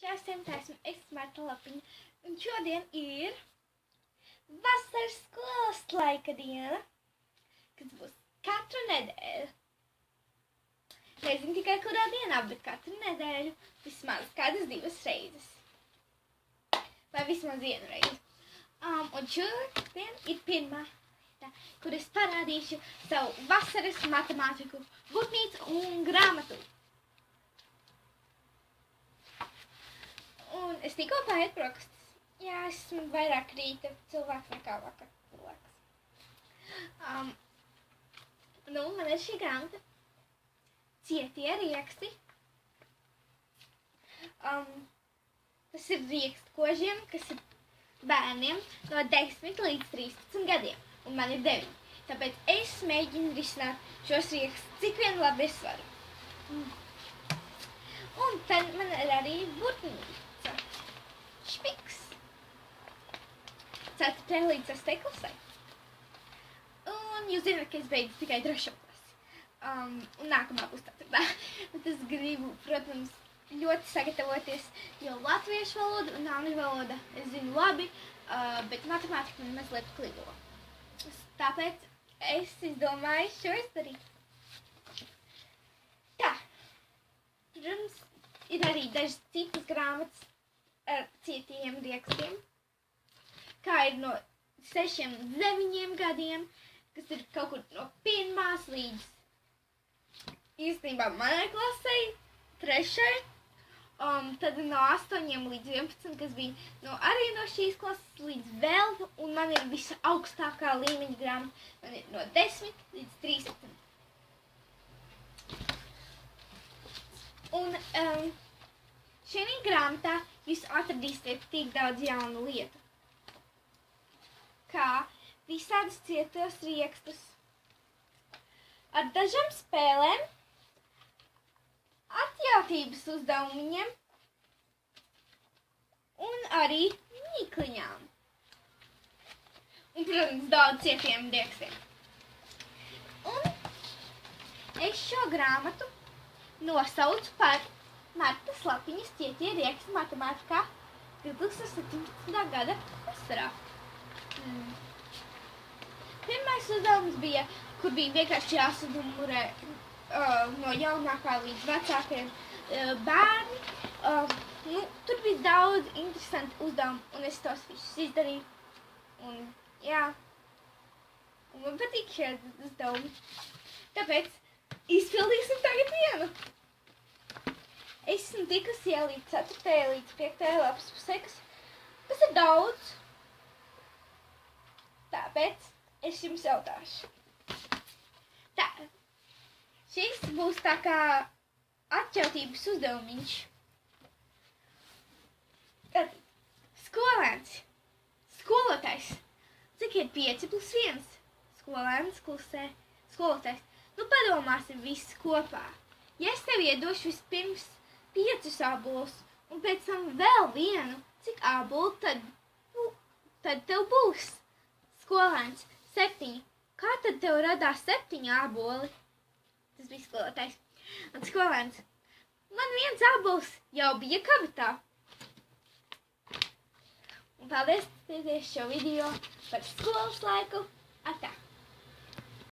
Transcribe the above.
Esmu es Marta Lapiņa, un šodien ir vasaras skolas laika diena, kas būs katru nedēļu. Nezinu tikai kurā dienā, bet katru nedēļu vismaz kādas 2 reizes. Vai vismaz 1 reizi. Un šodien ir pirmā lieta, kur es parādīšu savu vasaras matemātiku, būtnīcu un grāmatu. Un es tikko pāriet brokastis. Jā, esmu vairāk rīta cilvēks nekā vakar cilvēks. Man ir šī grāmata. Cietie rieksti. Tas ir riekstkožiem, kas ir bērniem no 10 līdz 13 gadiem. Un man ir 9. Tāpēc es mēģinu risināt šos riekstus, cik vien labi es varu. Un tad man ir arī būtnīca. Špiks. 4. līdz 6. klasē. Un jūs zināt, ka es beidzu tikai 3. klasi. Un nākamā būs 4. Bet es gribu, protams, ļoti sagatavoties, jo latviešu valoda un angļu valoda es zinu labi, bet matemātika man mazliet klibo. Tāpēc es izdomāju šo izdarīt. Tā. Protams, ir arī dažas citas grāmatas ar cietiem riekstiem, kā ir no 6 līdz 9 gadiem, kas ir kaut kur no 1. līdz īstenībā manai klasei, 3. Tad no 8 līdz 11, kas bija arī no šīs klases līdz vēl, un man ir visa augstākā līmeņa grāmata, man ir no 10 līdz 13. Un šajā grāmatā jūs atradīsiet tik daudz jaunu lietu, kā visādus cietos riekstus ar dažām spēlēm, atjautības uzdevumiņiem un arī mīkliņām. Un, protams, daudz cietiem riekstiem. Un es šo grāmatu nosaucu par Martas Lapiņas cietie rieksti matemātikā 2017. gada vasarā. Pirmais uzdevums bija, kur bija vienkārši jāsadumurē no jaunākā līdz vecākajiem bērni. Tur bija daudz interesanti uzdevumi, un es tos visus izdarīju. Un, jā, un man patīk šie uzdevumi. Tāpēc izpildīsim tagad vienu. Esmu tikusi līdz 4. līdz 5. lapas pusē, kas ir daudz. Tāpēc es jums jautāšu. Tā, šis būs tā kā atjautības uzdevumiņš. Tad, skolēns, skolotājs, cik ir 5 + 1? Skolēns klusē, skolotājs. Padomāsim visi kopā. Ja es tev iedošu vispirms 5 ābolus, un pēc tam vēl vienu, cik ābolu tad tev būs? Skolēns, 7. Kā tad tev radās 7 āboli? Tas bija skolotājs. Un skolēns, man 1 ābols jau bija kabatā. Un paldies, skatīties šo video par skolas laiku. Atā!